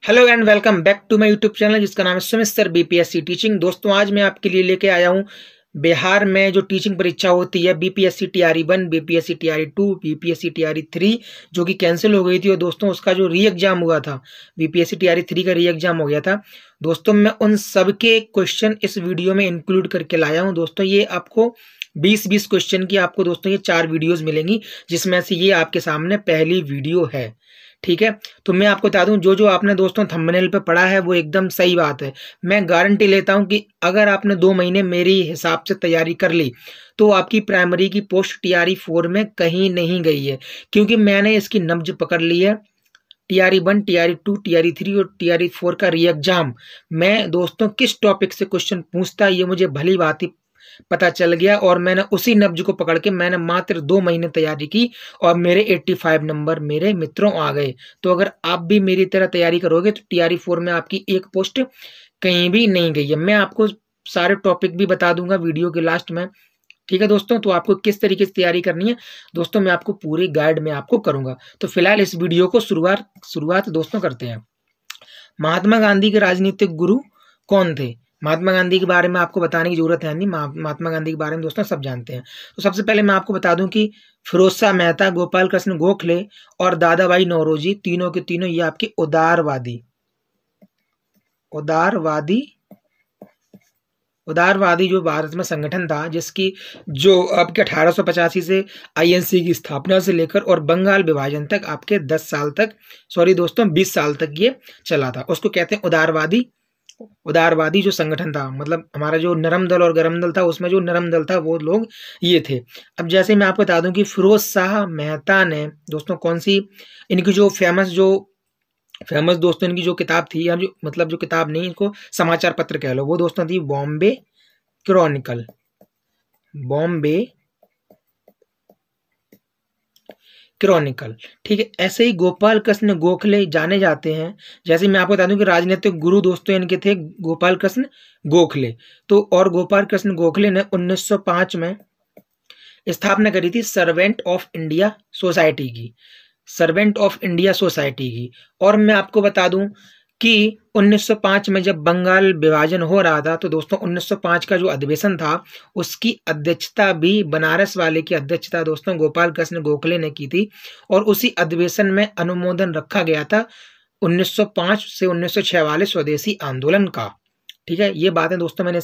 Hello and welcome back to my YouTube channel जिसका नाम है सुमित सर बीपीएससी टीचिंग। दोस्तों आज मैं आपके लिए लेके आया हूँ बिहार में जो टीचिंग परीक्षा होती है BPSC TRE 1, BPSC TRE 2, BPSC TRE 3 जो कि कैंसिल हो गई थी। और दोस्तों उसका जो री एग्जाम हुआ था बीपीएससी टीआरई 3 का री एग्जाम हो गया था। दोस्तों मैं उन सब के क्वेश्चन इस वीडियो में इंक्लूड करके लाया हूँ। दोस्तों ये आपको 20-20 क्वेश्चन की आपको दोस्तों ये 4 वीडियोस मिलेंगी, जिसमें से ये आपके सामने पहली वीडियो है। ठीक है, तो मैं आपको बता दूं जो आपने दोस्तों थंबनेल पे पढ़ा है वो एकदम सही बात है। मैं गारंटी लेता हूं कि अगर आपने 2 महीने मेरी हिसाब से तैयारी कर ली तो आपकी प्राइमरी की पोस्ट टीआरई 4 में कहीं नहीं गई है, क्योंकि मैंने इसकी नब्ज पकड़ ली है। टीआरई 1, टीआरई 2, टीआरई 3 और टीआरई 4 का री एग्जाम मैं दोस्तों किस टॉपिक से क्वेश्चन पूछता है ये मुझे भली भांति पता चल गया, और मैंने उसी नब्ज को पकड़ के मैंने मात्र 2 महीने तैयारी की और मेरे 85 नंबर मेरे मित्रों आ गए। तो अगर आप भी मेरी तरह तैयारी करोगे तो टीआरई 4 में आपकी एक पोस्ट कहीं भी नहीं गई है। मैं आपको सारे टॉपिक भी बता दूंगा वीडियो के लास्ट में। ठीक है दोस्तों, तो आपको किस तरीके से तैयारी करनी है दोस्तों मैं आपको पूरी गाइड में आपको करूंगा। तो फिलहाल इस वीडियो को शुरुआत दोस्तों करते हैं। महात्मा गांधी के राजनीतिक गुरु कौन थे? महात्मा गांधी के बारे में आपको बताने की जरूरत है नहीं, महात्मा गांधी के बारे में दोस्तों सब जानते हैं। तो सबसे पहले मैं आपको बता दूं कि फिरोज शाह मेहता, गोपाल कृष्ण गोखले और दादा भाई नौरोजी तीनों के तीनों ये आपके उदारवादी जो भारत में संगठन था, जिसकी जो आपके 1885 से आईएनसी की स्थापना से लेकर और बंगाल विभाजन तक आपके 20 साल तक ये चला था, उसको कहते हैं उदारवादी जो संगठन था। मतलब हमारा जो नरम दल और गरम दल था, उसमें जो नरम दल था वो लोग ये थे। अब जैसे मैं आपको बता दूं कि फिरोज शाह मेहता ने दोस्तों कौन सी इनकी जो फेमस दोस्तों इनकी जो किताब थी, या जो किताब नहीं, इनको समाचार पत्र कह लो, वो दोस्तों थी बॉम्बे क्रॉनिकल। ठीक है, ऐसे ही गोपाल कृष्ण गोखले जाने जाते हैं। जैसे मैं आपको बता दूं कि राजनीतिक गुरु दोस्तों इनके थे गोपाल कृष्ण गोखले। तो और गोपाल कृष्ण गोखले ने 1905 में स्थापना करी थी सर्वेंट ऑफ इंडिया सोसाइटी की। और मैं आपको बता दूं कि 1905 में जब बंगाल विभाजन हो रहा था, तो दोस्तों 1905 का जो अधिवेशन था उसकी अध्यक्षता भी बनारस वाले की अध्यक्षता दोस्तों गोपाल कृष्ण गोखले ने की थी, और उसी अधिवेशन में अनुमोदन रखा गया था 1905 से 1906 वाले स्वदेशी आंदोलन का। ठीक है, ये बातें दोस्तों मैंने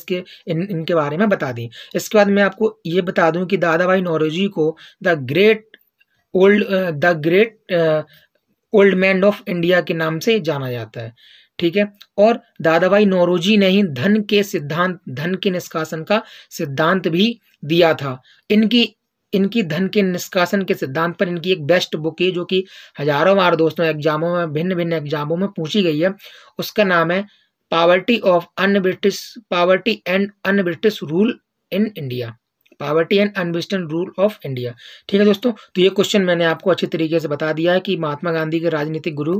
इनके बारे में बता दी। इसके बाद मैं आपको ये बता दूं कि दादा भाई नौरोजी को the great old man of India के नाम से जाना जाता है। ठीक है, और दादा भाई नौरोजी ने ही धन के निष्कासन का सिद्धांत भी दिया था। इनकी धन के निष्कासन के सिद्धांत पर इनकी एक बेस्ट बुक है, जो कि हजारों बार दोस्तों एग्जामों में भिन्न एग्जामों में पूछी गई है। उसका नाम है poverty and un-British rule in India. ठीक है दोस्तों, तो ये क्वेश्चन मैंने आपको अच्छी तरीके से बता दिया है कि महात्मा गांधी के राजनीतिक गुरु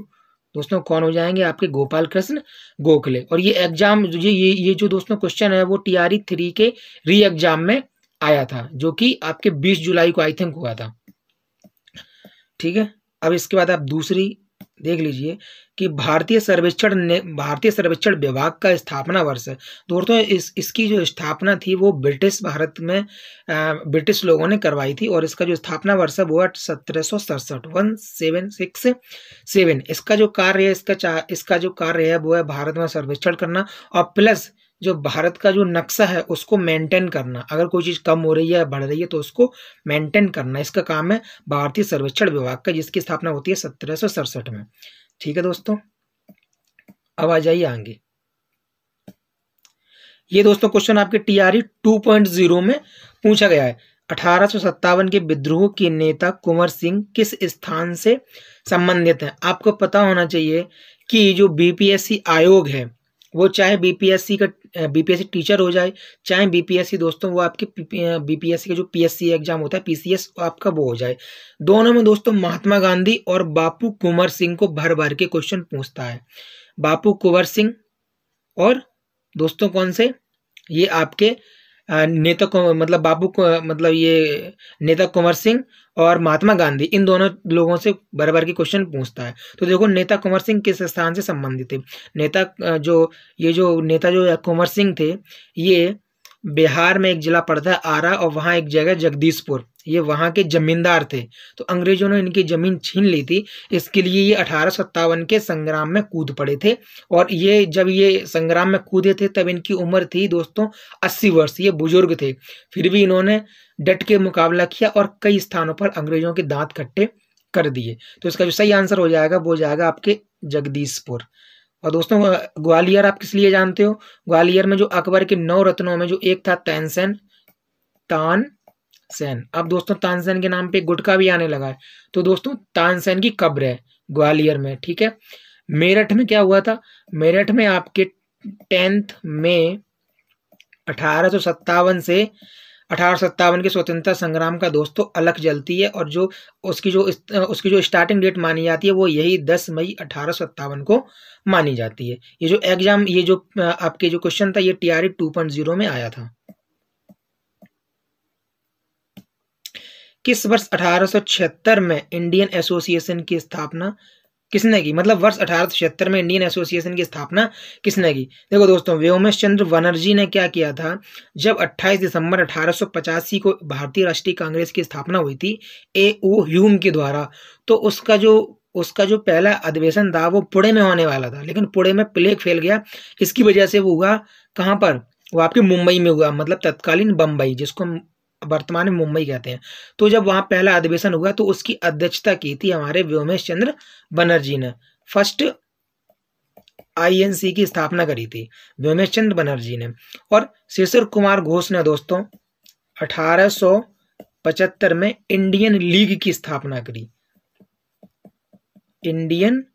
दोस्तों कौन हो जाएंगे, आपके गोपाल कृष्ण गोखले। और ये एग्जाम ये जो दोस्तों क्वेश्चन है वो टीआरई 3 के री एग्जाम में आया था, जो कि आपके 20 जुलाई को आई थिंक हुआ था। ठीक है, अब इसके बाद आप दूसरी देख लीजिए कि भारतीय सर्वेक्षण विभाग का स्थापना वर्ष है। दोस्तों इसकी जो स्थापना थी वो ब्रिटिश लोगों ने करवाई थी, और इसका जो स्थापना वर्ष है वो 1767। इसका जो कार्य है वो है भारत में सर्वेक्षण करना, और प्लस जो भारत का जो नक्शा है उसको मेंटेन करना। अगर कोई चीज कम हो रही है बढ़ रही है तो उसको मेंटेन करना, इसका काम है भारतीय सर्वेक्षण विभाग का, जिसकी स्थापना होती है 1767 में। ठीक है दोस्तों, अब आ जाइए आगे। ये दोस्तों क्वेश्चन आपके टीआरई 2.0 में पूछा गया है। 1857 के विद्रोह के नेता कुंवर सिंह किस स्थान से संबंधित हैं? आपको पता होना चाहिए कि जो बीपीएससी आयोग है वो चाहे बीपीएससी टीचर हो जाए, चाहे बीपीएससी दोस्तों वो आपके बीपीएससी का जो पीएससी एग्जाम होता है पीसीएस आपका वो हो जाए, दोनों में दोस्तों महात्मा गांधी और बापू कुंवर सिंह को भर के क्वेश्चन पूछता है। बापू कुंवर सिंह और दोस्तों कौन से, ये आपके नेता को मतलब बाबू को मतलब ये नेता कुंवर सिंह और महात्मा गांधी, इन दोनों लोगों से बार-बार की क्वेश्चन पूछता है। तो देखो नेता कुंवर सिंह किस स्थान से संबंधित थे? नेता जो नेता जो कुंवर सिंह थे, ये बिहार में एक जिला पड़ता है आरा, और वहाँ एक जगह जगदीशपुर, ये वहाँ के जमींदार थे। तो अंग्रेजों ने इनकी जमीन छीन ली थी, इसके लिए ये 1857 के संग्राम में कूद पड़े थे। और ये जब ये संग्राम में कूदे थे तब इनकी उम्र थी दोस्तों 80 वर्ष, ये बुजुर्ग थे। फिर भी इन्होंने डट के मुकाबला किया और कई स्थानों पर अंग्रेजों के दांत खट्टे कर दिए। तो इसका जो सही आंसर हो जाएगा वो हो जाएगा आपके जगदीशपुर। और दोस्तों ग्वालियर आप किस लिए जानते हो? ग्वालियर में जो अकबर के 9 रत्नों में जो एक था तानसेन। अब दोस्तों तानसेन के नाम पे गुटखा भी आने लगा है। तो दोस्तों तानसेन की कब्र है ग्वालियर में, ठीक है। मेरठ में क्या हुआ था? मेरठ में आपके 10 मई 1857 से 1857 के स्वतंत्रता संग्राम का दोस्तों अलख जलती है, और जो उसकी जो स्टार्टिंग डेट मानी जाती है वो यही 10 मई 1857 को मानी जाती है। ये जो आपके जो क्वेश्चन था ये टीआरई 2.0 में आया था। किस वर्ष 1876 में इंडियन एसोसिएशन की स्थापना किसने की? मतलब वर्ष 1876 में इंडियन एसोसिएशन की स्थापना किसने की? देखो दोस्तों व्योमेश चंद्र बनर्जी ने क्या किया था, जब 28 दिसंबर 1885 को भारतीय राष्ट्रीय कांग्रेस की स्थापना हुई थी A.O. ह्यूम के द्वारा, तो उसका जो पहला अधिवेशन था वो पुणे में होने वाला था, लेकिन पुणे में प्लेग फैल गया। इसकी वजह से वो हुआ कहाँ पर? वो आपके मुंबई में हुआ, मतलब तत्कालीन बम्बई, जिसको वर्तमान में मुंबई कहते हैं। तो जब वहां पहला अधिवेशन हुआ तो उसकी अध्यक्षता की थी हमारे व्योमेश चंद्र बनर्जी ने। फर्स्ट आईएनसी की स्थापना करी थी व्योमेश चंद्र बनर्जी ने। और शिशिर कुमार घोष ने दोस्तों 1875 में इंडियन लीग की स्थापना करी। इंडियन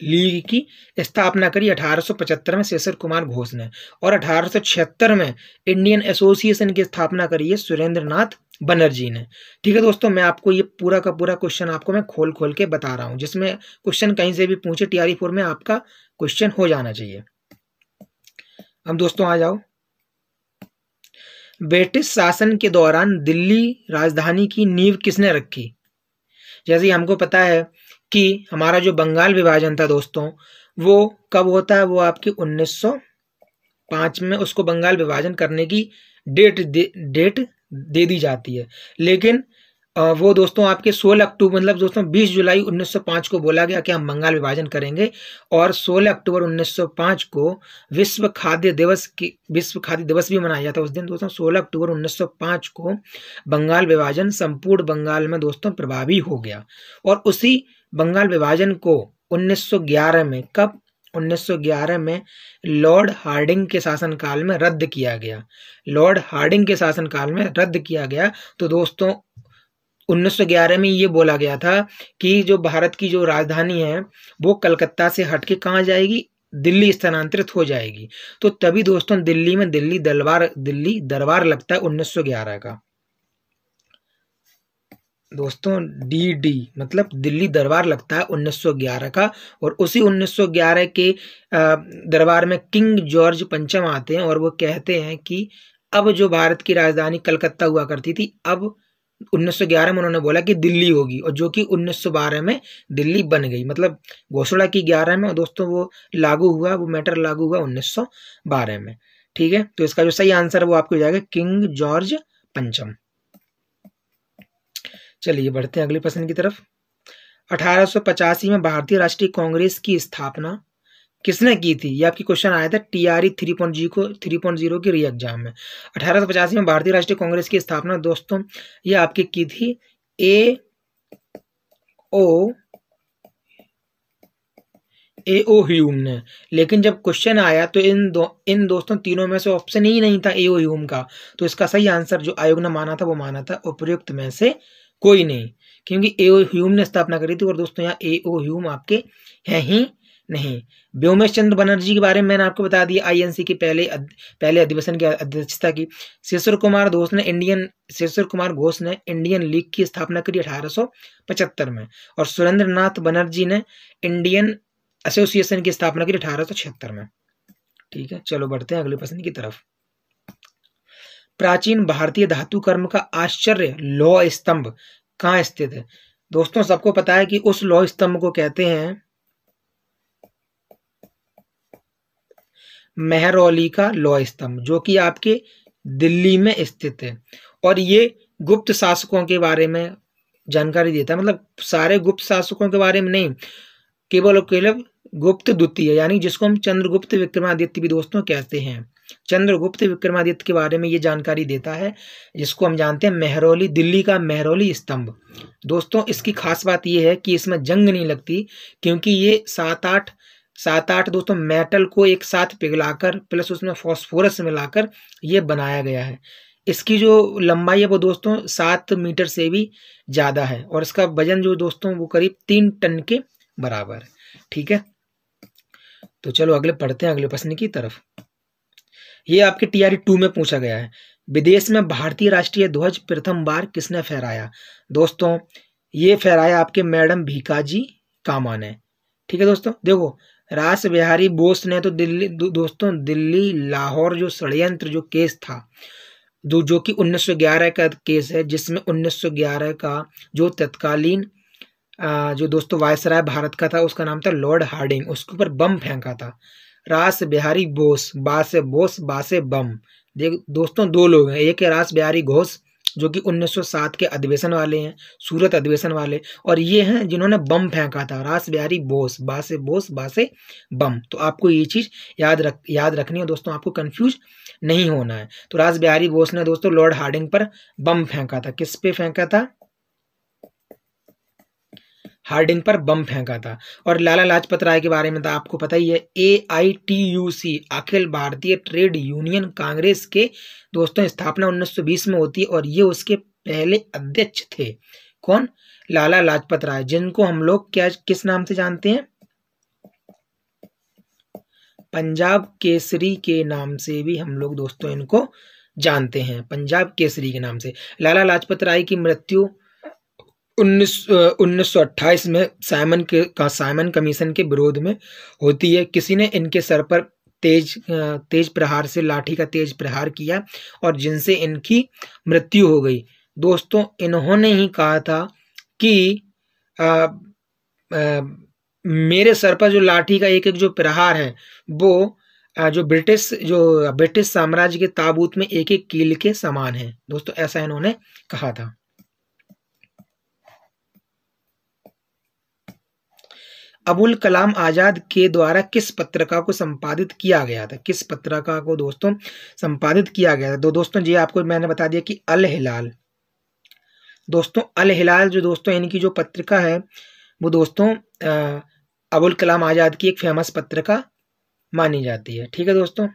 लीग की स्थापना करी 1875 में शिशिर कुमार घोष ने। और 1876 में इंडियन एसोसिएशन की स्थापना करी है सुरेंद्र नाथ बनर्जी ने। ठीक है दोस्तों, मैं आपको ये पूरा का पूरा क्वेश्चन आपको मैं खोल खोल के बता रहा हूं, जिसमें क्वेश्चन कहीं से भी पूछे टीआरई 4 में आपका क्वेश्चन हो जाना चाहिए। अब दोस्तों आ जाओ, ब्रिटिश शासन के दौरान दिल्ली राजधानी की नींव किसने रखी? जैसे हमको पता है कि हमारा जो बंगाल विभाजन था दोस्तों, वो कब होता है? वो आपकी 1905 में उसको बंगाल विभाजन करने की डेट दे दी जाती है। लेकिन वो दोस्तों आपके 16 अक्टूबर मतलब दोस्तों 20 जुलाई 1905 को बोला गया कि हम बंगाल विभाजन करेंगे, और 16 अक्टूबर 1905 को विश्व खाद्य दिवस भी मनाया जाता है उस दिन दोस्तों। 16 अक्टूबर 1905 को बंगाल विभाजन संपूर्ण बंगाल में दोस्तों प्रभावी हो गया। और उसी बंगाल विभाजन को 1911 में, कब? 1911 में लॉर्ड हार्डिंग के शासनकाल में रद्द किया गया। लॉर्ड हार्डिंग के शासनकाल में रद्द किया गया। तो दोस्तों 1911 में ये बोला गया था कि जो भारत की जो राजधानी है वो कलकत्ता से हटके कहाँ जाएगी? दिल्ली स्थानांतरित हो जाएगी। तो तभी दोस्तों दिल्ली में दिल्ली दरबार लगता है 1911 का दोस्तों। DD मतलब दिल्ली दरबार लगता है 1911 का। और उसी 1911 के दरबार में किंग जॉर्ज पंचम आते हैं और वो कहते हैं कि अब जो भारत की राजधानी कलकत्ता हुआ करती थी, अब 1911 में उन्होंने बोला कि दिल्ली होगी, और जो कि 1912 में दिल्ली बन गई। मतलब घोषणा की 11 में और दोस्तों वो मैटर लागू हुआ 1912 में। ठीक है, तो इसका जो सही आंसर है वो आपको हो जाएगा किंग जॉर्ज पंचम। चलिए बढ़ते हैं अगले प्रश्न की तरफ। 1885 में भारतीय राष्ट्रीय कांग्रेस की स्थापना किसने की थी? ये आपकी क्वेश्चन आया था टीआरई 3.0 के री एग्जाम में। 1885 में भारतीय राष्ट्रीय कांग्रेस की स्थापना दोस्तों ये आपकी की थी A.O. ह्यूम ने। लेकिन जब क्वेश्चन आया तो इन दोस्तों तीनों में से ऑप्शन ही नहीं था A.O. ह्यूम का। तो इसका सही आंसर जो आयोग ने माना था वो माना था उपयुक्त में से कोई नहीं, क्योंकि A.O. ह्यूम ने स्थापना करी थी। और दोस्तों यहाँ A.O. ह्यूम आपके हैं ही नहीं। व्योमेश चंद्र बनर्जी के बारे में मैंने आपको बता दिया, आईएनसी के पहले अधिवेशन की अध्यक्षता की। शिशिर कुमार घोष ने इंडियन लीग की स्थापना करी 1875 में। और सुरेंद्र नाथ बनर्जी ने इंडियन एसोसिएशन की स्थापना करी 1876 में। ठीक है, चलो बढ़ते हैं अगले प्रश्न की तरफ। प्राचीन भारतीय धातु कर्म का आश्चर्य लौह स्तंभ कहाँ स्थित है? दोस्तों सबको पता है कि उस लौह स्तंभ को कहते हैं मेहरौली का लौह स्तंभ, जो कि आपके दिल्ली में स्थित है। और ये गुप्त शासकों के बारे में जानकारी देता है, मतलब सारे गुप्त शासकों के बारे में नहीं, केवल और केवल गुप्त द्वितीय, यानी जिसको हम चंद्रगुप्त विक्रमादित्य भी दोस्तों कहते हैं। चंद्रगुप्त विक्रमादित्य के बारे में ये जानकारी देता है, जिसको हम जानते हैं मेहरौली, दिल्ली का मेहरौली स्तंभ। दोस्तों इसकी खास बात ये है कि इसमें जंग नहीं लगती, क्योंकि ये सात आठ दोस्तों मेटल को एक साथ पिघलाकर प्लस उसमें फास्फोरस मिलाकर ये बनाया गया है। इसकी जो लंबाई है वो दोस्तों 7 मीटर से भी ज़्यादा है, और इसका वजन जो दोस्तों वो करीब 3 टन के बराबर है। ठीक है, तो चलो अगले पढ़ते हैं अगले प्रश्न की तरफ। ये आपके TRE 2 में पूछा गया है, विदेश में भारतीय राष्ट्रीय ध्वज प्रथम बार किसने फहराया? दोस्तों ये फहराया आपके मैडम भीकाजी कामा ने। ठीक है दोस्तों, देखो रास बिहारी बोस ने तो दिल्ली लाहौर जो षड्यंत्र जो केस था, जो कि 1911 का केस है, जिसमें 1911 का जो तत्कालीन जो दोस्तों वायसराय भारत का था, उसका नाम था लॉर्ड हार्डिंग, उसके ऊपर बम फेंका था। रास बिहारी बोस, बासे बम। देख दोस्तों 2 लोग हैं, एक है रास बिहारी घोष जो कि 1907 के अधिवेशन वाले हैं, सूरत अधिवेशन वाले, और ये हैं जिन्होंने बम फेंका था, रास बिहारी बोस, बासे बम। तो आपको ये चीज याद रखनी है दोस्तों, आपको कंफ्यूज नहीं होना है। तो रास बिहारी बोस ने दोस्तों लॉर्ड हार्डिंग पर बम फेंका था। किस पे फेंका था? हार्डिंग पर बम फेंका था। और लाला लाजपत राय के बारे में तो आपको पता ही है, AITUC Akhil Bharatiya trade union Congress के दोस्तों स्थापना 1920 में होती है, और ये उसके पहले अध्यक्ष थे। कौन? लाला लाजपत राय, जिनको हम लोग किस नाम से जानते हैं? पंजाब केसरी के नाम से भी हम लोग दोस्तों इनको जानते हैं, पंजाब केसरी के नाम से। लाला लाजपत राय की मृत्यु 1928 में साइमन कमीशन के विरोध में होती है। किसी ने इनके सर पर तेज प्रहार से लाठी का तेज प्रहार किया, और जिनसे इनकी मृत्यु हो गई। दोस्तों इन्होंने ही कहा था कि मेरे सर पर जो लाठी का एक एक जो प्रहार है, वो जो ब्रिटिश साम्राज्य के ताबूत में एक एक कील के समान है। दोस्तों ऐसा इन्होंने कहा था। अबुल कलाम आजाद के द्वारा किस पत्रिका को संपादित किया गया था? किस पत्रिका को दोस्तों संपादित किया गया था? दोस्तों जी आपको मैंने बता दिया कि अल हिलाल। दोस्तों अल हिलाल जो दोस्तों इनकी जो पत्रिका है, वो दोस्तों अबुल कलाम आजाद की एक फेमस पत्रिका मानी जाती है। ठीक है दोस्तों,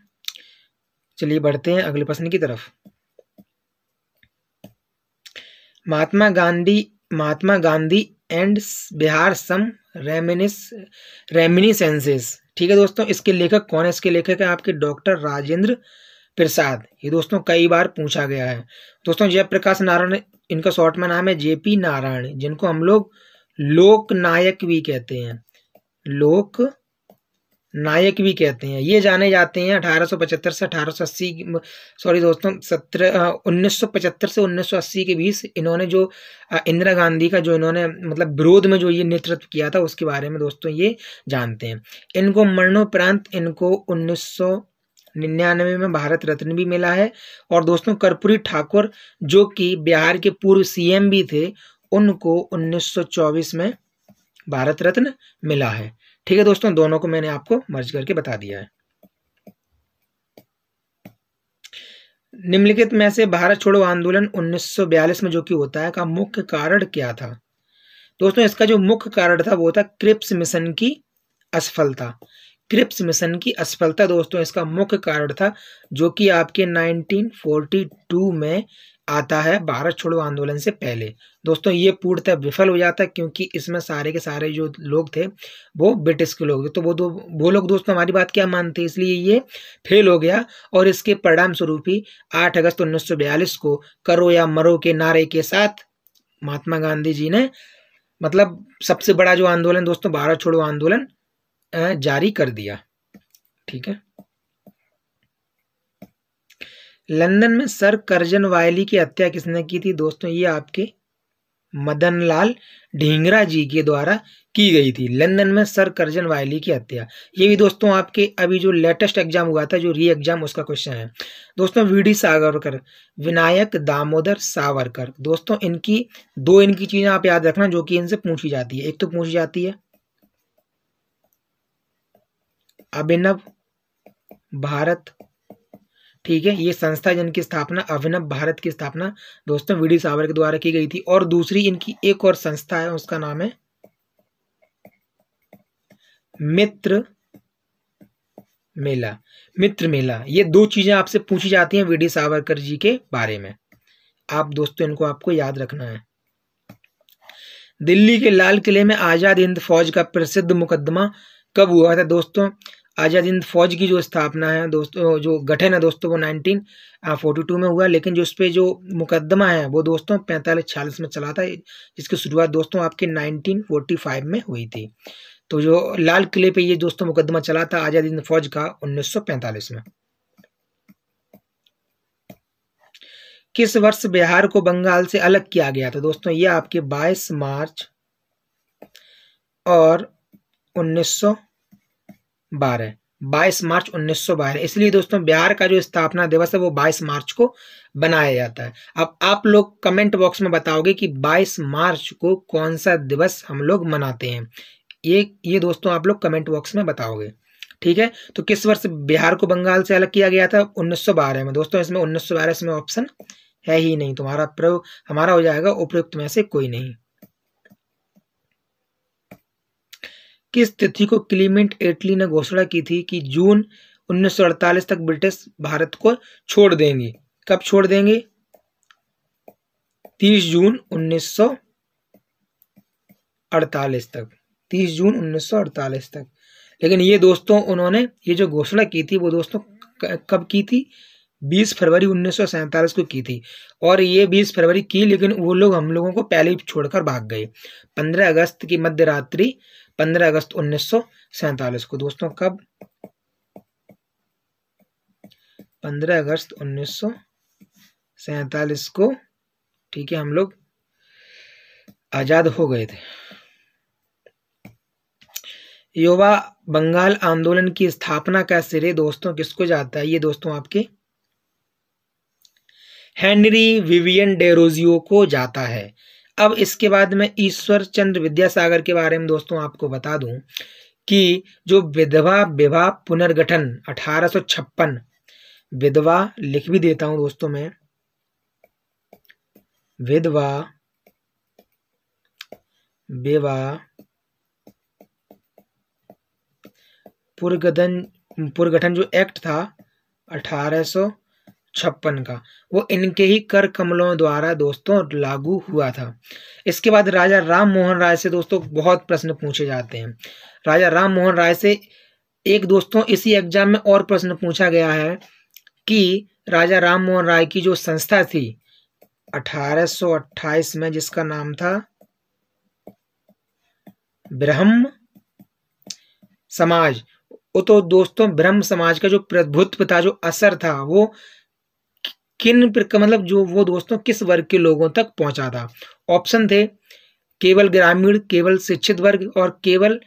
चलिए बढ़ते हैं अगले प्रश्न की तरफ। Mahatma Gandhi and Bihar some reminiscences. ठीक है दोस्तों, इसके लेखक कौन है? इसके लेखक है आपके डॉक्टर राजेंद्र प्रसाद। ये दोस्तों कई बार पूछा गया है। दोस्तों जयप्रकाश नारायण, इनका शॉर्ट में नाम है JP नारायण, जिनको हम लोग लोक नायक भी कहते हैं, लोक नायक भी कहते हैं। ये जाने जाते हैं 1875 से 1880, सॉरी दोस्तों 1975 से 1980 के बीच इन्होंने जो इंदिरा गांधी का जो इन्होंने मतलब विरोध में जो ये नेतृत्व किया था, उसके बारे में दोस्तों ये जानते हैं। इनको मरणोपरांत इनको 1999 में भारत रत्न भी मिला है। और दोस्तों कर्पूरी ठाकुर जो कि बिहार के पूर्व CM भी थे, उनको 1924 में भारत रत्न मिला है। ठीक है दोस्तों, दोनों को मैंने आपको मर्ज करके बता दिया है। निम्नलिखित में से भारत छोड़ो आंदोलन 1942 में जो कि होता है का मुख्य कारण क्या था? दोस्तों इसका जो मुख्य कारण था वो था क्रिप्स मिशन की असफलता। क्रिप्स मिशन की असफलता दोस्तों इसका मुख्य कारण था, जो कि आपके 1942 में आता है भारत छोड़ो आंदोलन से पहले। दोस्तों ये पूर्णतः विफल हो जाता है, क्योंकि इसमें सारे के सारे जो लोग थे वो ब्रिटिश के लोग थे। तो वो लोग दोस्तों हमारी बात क्या मानते, इसलिए ये फेल हो गया। और इसके परिणाम स्वरूप ही 8 अगस्त 1942 को करो या मरो के नारे के साथ महात्मा गांधी जी ने मतलब सबसे बड़ा जो आंदोलन दोस्तों भारत छोड़ो आंदोलन जारी कर दिया। ठीक है, लंदन में सर कर्जन वायली की हत्या किसने की थी दोस्तों? ये आपके मदन लाल ढींगरा जी के द्वारा की गई थी। लंदन में सर कर्जन वायली की हत्या। ये भी दोस्तों आपके अभी जो लेटेस्ट एग्जाम हुआ था, जो री एग्जाम, उसका क्वेश्चन है दोस्तों। वीडी सावरकर, विनायक दामोदर सावरकर। दोस्तों इनकी इनकी चीजें आप याद रखना जो कि इनसे पूछी जाती है। एक तो पूछी जाती है अभिनव भारत, ठीक है, ये संस्था जिनकी स्थापना अभिनव भारत की स्थापना दोस्तों वीडी सावरकर के द्वारा की गई थी। और दूसरी इनकी एक और संस्था है, उसका नाम है मित्र मेला। मित्र मेला। ये दो चीजें आपसे पूछी जाती हैं वीडी सावरकर जी के बारे में। आप दोस्तों इनको आपको याद रखना है। दिल्ली के लाल किले में आजाद हिंद फौज का प्रसिद्ध मुकदमा कब हुआ था दोस्तों? आजाद हिंद फौज की जो स्थापना है दोस्तों, जो गठन है दोस्तों, वो 1942 में हुआ। लेकिन जो उस पर जो मुकदमा है वो दोस्तों 45-46 में चला था, जिसकी शुरुआत दोस्तों आपके 1945 में हुई थी। तो जो लाल किले पे ये दोस्तों मुकदमा चला था आजाद हिंद फौज का 1945 में। किस वर्ष बिहार को बंगाल से अलग किया गया था दोस्तों? ये आपके 22 मार्च और 1912। 22 मार्च 1912। इसलिए दोस्तों बिहार का जो स्थापना दिवस है वो 22 मार्च को बनाया जाता है। अब आप लोग कमेंट बॉक्स में बताओगे कि 22 मार्च को कौन सा दिवस हम लोग मनाते हैं। ये दोस्तों आप लोग कमेंट बॉक्स में बताओगे, ठीक है। तो किस वर्ष बिहार को बंगाल से अलग किया गया था? 1912 में दोस्तों। इसमें 1912 इसमें ऑप्शन है ही नहीं, तुम्हारा हमारा हो जाएगा उपयुक्त में से कोई नहीं। किस तिथि को क्लीमेंट एटली ने घोषणा की थी कि जून 1948 तक ब्रिटिश भारत को छोड़ देंगे? कब छोड़ देंगे? 30 जून 1948 तक। 30 जून 1948 तक। लेकिन ये दोस्तों उन्होंने ये जो घोषणा की थी वो दोस्तों कब की थी? 20 फरवरी 1947 को की थी। और ये 20 फरवरी की, लेकिन वो लोग हम लोगों को पहले ही छोड़कर भाग गए। 15 अगस्त की मध्य रात्रि, 15 अगस्त 1947 को दोस्तों। कब? 15 अगस्त 1947 को, ठीक है, हम लोग आजाद हो गए थे। युवा बंगाल आंदोलन की स्थापना का श्रेय दोस्तों किसको जाता है? ये दोस्तों आपके हेनरी विवियन डेरोजियो को जाता है। अब इसके बाद में ईश्वर चंद्र विद्यासागर के बारे में दोस्तों आपको बता दूं कि जो विधवा विवाह पुनर्गठन 1856, विधवा लिख भी देता हूं दोस्तों मैं, विधवा विवाह पुनर्गठन जो एक्ट था 1856 का, वो इनके ही कर कमलों द्वारा दोस्तों लागू हुआ था। इसके बाद राजा राम मोहन राय से दोस्तों बहुत प्रश्न पूछे जाते हैं। राजा राम मोहन राय से एक दोस्तों इसी एग्जाम में और प्रश्न पूछा गया है कि राजा राम मोहन राय की जो संस्था थी 1828 में, जिसका नाम था ब्रह्म समाज, वो तो दोस्तों ब्रह्म समाज का जो प्रभुत्व था, जो असर था, वो किन मतलब जो वो दोस्तों किस वर्ग के लोगों तक पहुंचा था? ऑप्शन थे केवल ग्रामीण, केवल शिक्षित वर्ग, और केवल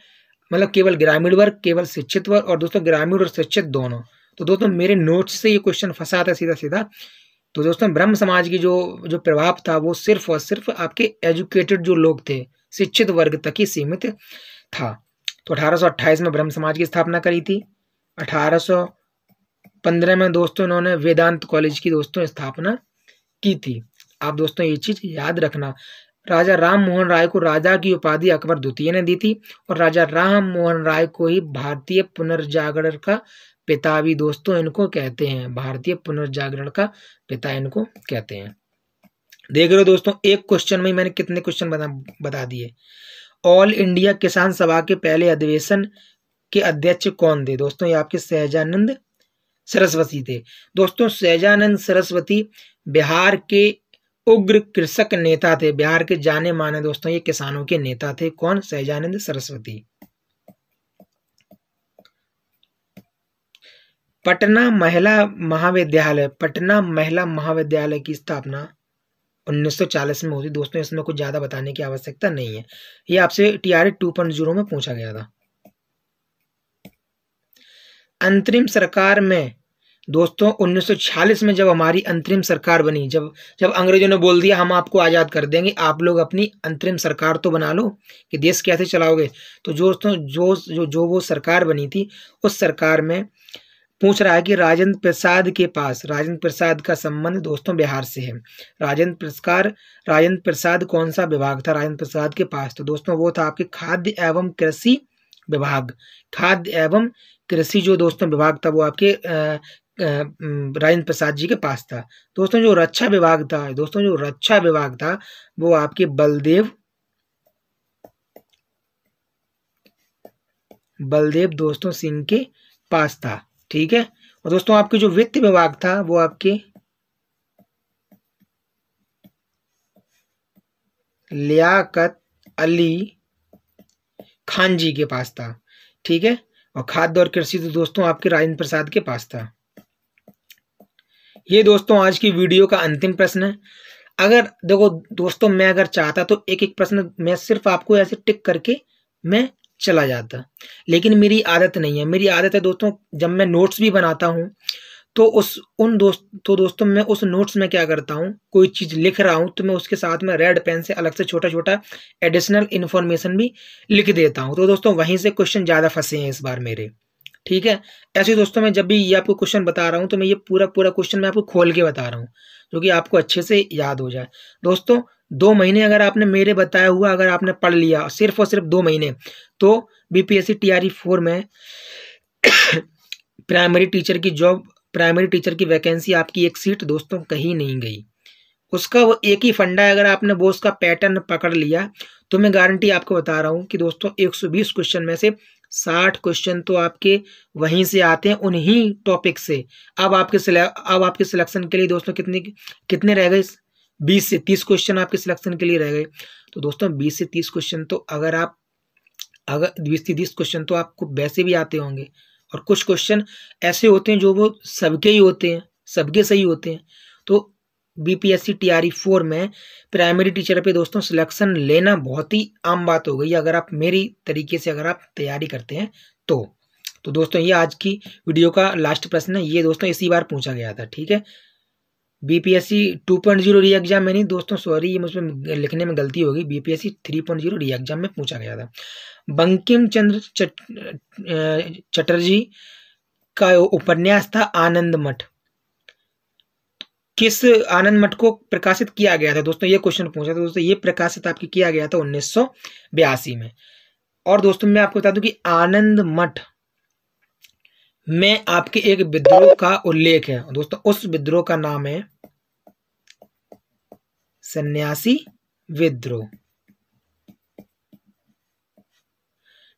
ग्रामीण वर्ग, केवल शिक्षित वर्ग, और दोस्तों ग्रामीण और शिक्षित दोनों। तो दोस्तों मेरे नोट्स से ये क्वेश्चन फंसा था सीधा सीधा। तो दोस्तों ब्रह्म समाज की जो प्रभाव था वो सिर्फ और सिर्फ आपके एजुकेटेड जो लोग थे, शिक्षित वर्ग तक ही सीमित था। तो 1828 में ब्रह्म समाज की स्थापना करी थी। 1815 में दोस्तों इन्होंने वेदांत कॉलेज की दोस्तों स्थापना की थी। आप दोस्तों ये चीज याद रखना। राजा राम मोहन राय को राजा की उपाधि अकबर द्वितीय ने दी थी, और राजा राम मोहन राय को ही भारतीय पुनर्जागरण का पिता भी दोस्तों इनको कहते हैं। भारतीय पुनर्जागरण का पिता इनको कहते हैं। देख रहे हो दोस्तों, एक क्वेश्चन में मैंने कितने क्वेश्चन बता दिए। ऑल इंडिया किसान सभा के पहले अधिवेशन के अध्यक्ष कौन थे दोस्तों? ये आपके सहजानंद सरस्वती थे। दोस्तों सहजानंद सरस्वती बिहार के उग्र कृषक नेता थे। बिहार के जाने माने दोस्तों ये किसानों के नेता थे। कौन? सहजानंद सरस्वती। पटना महिला महाविद्यालय की स्थापना 1940 में हुई। दोस्तों इसमें कुछ ज्यादा बताने की आवश्यकता नहीं है, ये आपसे TRE 2.0 में पूछा गया था। अंतरिम सरकार में दोस्तों 1946 में जब हमारी अंतरिम सरकार बनी, जब अंग्रेजों ने बोल दिया हम आपको आजाद कर देंगे, आप लोग अपनी अंतरिम सरकार तो बना लो कि देश कैसे चलाओगे, तो दोस्तों जो वो सरकार बनी थी, उस सरकार में पूछ रहा है कि राजेंद्र प्रसाद का संबंध दोस्तों बिहार से है। राजेंद्र प्रसाद कौन सा विभाग था राजेंद्र प्रसाद के पास? तो दोस्तों वो था आपके खाद्य एवं कृषि विभाग। खाद्य एवं कृषि जो दोस्तों विभाग था वो आपके राजेंद्र प्रसाद जी के पास था। दोस्तों जो रक्षा विभाग था वो आपके बलदेव दोस्तों सिंह के पास था। ठीक है। और दोस्तों आपके जो वित्त विभाग था वो आपके लियाकत अली खान जी के पास था। ठीक है। और खाद्य और कृषि तो दोस्तों आपके राजेंद्र प्रसाद के पास था। ये दोस्तों आज की वीडियो का अंतिम प्रश्न है। अगर देखो दोस्तों, मैं अगर चाहता तो एक एक प्रश्न मैं सिर्फ आपको ऐसे टिक करके मैं चला जाता, लेकिन मेरी आदत नहीं है। मेरी आदत है दोस्तों, जब मैं नोट्स भी बनाता हूं तो दोस्तों मैं उस नोट्स में क्या करता हूं, कोई चीज लिख रहा हूं तो मैं उसके साथ में रेड पेन से अलग से छोटा छोटा एडिशनल इन्फॉर्मेशन भी लिख देता हूं। तो दोस्तों वहीं से क्वेश्चन ज्यादा फंसे हैं इस बार मेरे। ठीक है। ऐसे दोस्तों मैं जब भी ये आपको क्वेश्चन बता रहा हूं तो मैं ये पूरा क्वेश्चन मैं आपको खोल के बता रहा हूं, जो कि आपको अच्छे से याद हो जाए। दोस्तों 2 महीने अगर आपने मेरे बताया हुआ अगर आपने पढ़ लिया सिर्फ और सिर्फ 2 महीने, तो BPSC TRE 4 में प्राइमरी टीचर की वैकेंसी आपकी एक सीट दोस्तों कहीं नहीं गई। उसका वो एक ही फंडा है, अगर आपने वो उसका पैटर्न पकड़ लिया तो मैं गारंटी आपको बता रहा हूं कि दोस्तों 120 क्वेश्चन में से 60 क्वेश्चन तो आपके वहीं से आते हैं, उन्हीं टॉपिक से। अब आपके सिलेक्शन के लिए दोस्तों कितने रह गए? 20 से 30 क्वेश्चन आपके सिलेक्शन के लिए रह गए। तो दोस्तों 20 से 30 क्वेश्चन तो अगर 20 से 30 क्वेश्चन तो आपको वैसे भी आते होंगे, और कुछ क्वेश्चन ऐसे होते हैं जो वो सबके ही होते हैं, सबके सही होते हैं। तो BPSC TRE 4 में प्राइमरी टीचर पे दोस्तों सिलेक्शन लेना बहुत ही आम बात हो गई, अगर आप मेरी तरीके से अगर आप तैयारी करते हैं तो दोस्तों ये आज की वीडियो का लास्ट प्रश्न है। ये दोस्तों इसी बार पूछा गया था। ठीक है। BPSC 2.0 री एग्जाम में नहीं दोस्तों, सॉरी ये मुझमें लिखने में गलती होगी, BPSC 3.0 री एग्जाम में पूछा गया था। बंकिम चंद्र चटर्जी का उपन्यास था आनंद मठ। किस आनंद मठ को प्रकाशित किया गया था? दोस्तों ये क्वेश्चन पूछा था। दोस्तों ये प्रकाशित आपकी किया गया था 1982 में। और दोस्तों मैं आपको बता दूं कि आनंद मठ में आपके एक विद्रोह का उल्लेख है। दोस्तों उस विद्रोह का नाम है सन्यासी विद्रोह।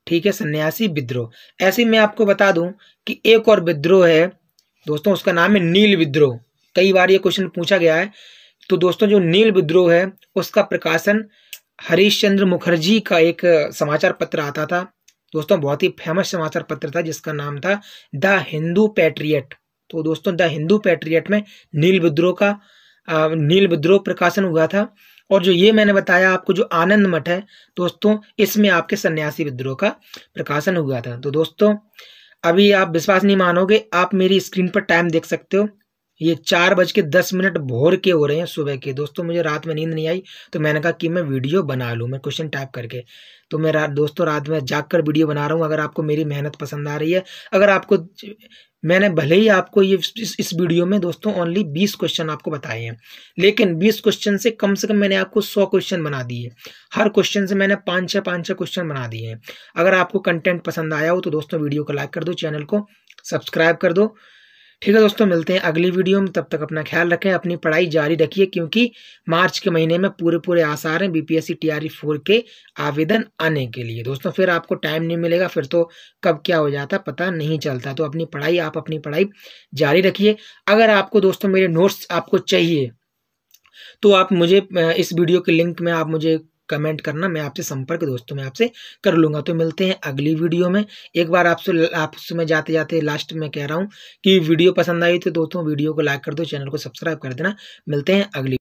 ठीक है, सन्यासी विद्रोह। ऐसे मैं आपको बता दूं कि एक और विद्रोह है दोस्तों, उसका नाम है नील विद्रोह। कई बार ये क्वेश्चन पूछा गया है। तो दोस्तों जो नील विद्रोह है उसका प्रकाशन हरीश चंद्र मुखर्जी का एक समाचार पत्र आता था दोस्तों, बहुत ही फेमस समाचार पत्र था जिसका नाम था द हिंदू पैट्रियट। तो दोस्तों द हिंदू पैट्रियट में नील विद्रोह प्रकाशन हुआ था। और जो ये मैंने बताया आपको जो आनंद मठ है दोस्तों, इसमें आपके सन्यासी विद्रोह का प्रकाशन हुआ था। तो दोस्तों अभी आप विश्वास नहीं मानोगे, आप मेरी स्क्रीन पर टाइम देख सकते हो, ये 4:10 भोर के हो रहे हैं सुबह के। दोस्तों मुझे रात में नींद नहीं आई तो मैंने कहा कि मैं वीडियो बना लूँ, मैं क्वेश्चन टाइप करके। तो मैं दोस्तों रात में जाग कर वीडियो बना रहा हूँ। अगर आपको मेरी मेहनत पसंद आ रही है, अगर आपको मैंने भले ही आपको ये इस वीडियो में दोस्तों ओनली 20 क्वेश्चन आपको बताए हैं, लेकिन 20 क्वेश्चन से कम मैंने आपको 100 क्वेश्चन बना दिए। हर क्वेश्चन से मैंने 5-6 क्वेश्चन बना दिए हैं। अगर आपको कंटेंट पसंद आया हो तो दोस्तों वीडियो को लाइक कर दो, चैनल को सब्सक्राइब कर दो। ठीक है दोस्तों, मिलते हैं अगली वीडियो में। तब तक अपना ख्याल रखें, अपनी पढ़ाई जारी रखिए, क्योंकि मार्च के महीने में पूरे आसार हैं BPSC TRE 4 के आवेदन आने के लिए। दोस्तों फिर आपको टाइम नहीं मिलेगा, फिर तो कब क्या हो जाता पता नहीं चलता। तो अपनी पढ़ाई जारी रखिए। अगर आपको दोस्तों मेरे नोट्स आपको चाहिए तो आप मुझे इस वीडियो के लिंक में आप मुझे कमेंट करना, मैं आपसे संपर्क दोस्तों मैं आपसे कर लूँगा। तो मिलते हैं अगली वीडियो में। एक बार आपसे मैं जाते-जाते लास्ट में कह रहा हूँ कि वीडियो पसंद आई तो दोस्तों वीडियो को लाइक कर दो, चैनल को सब्सक्राइब कर देना। मिलते हैं अगली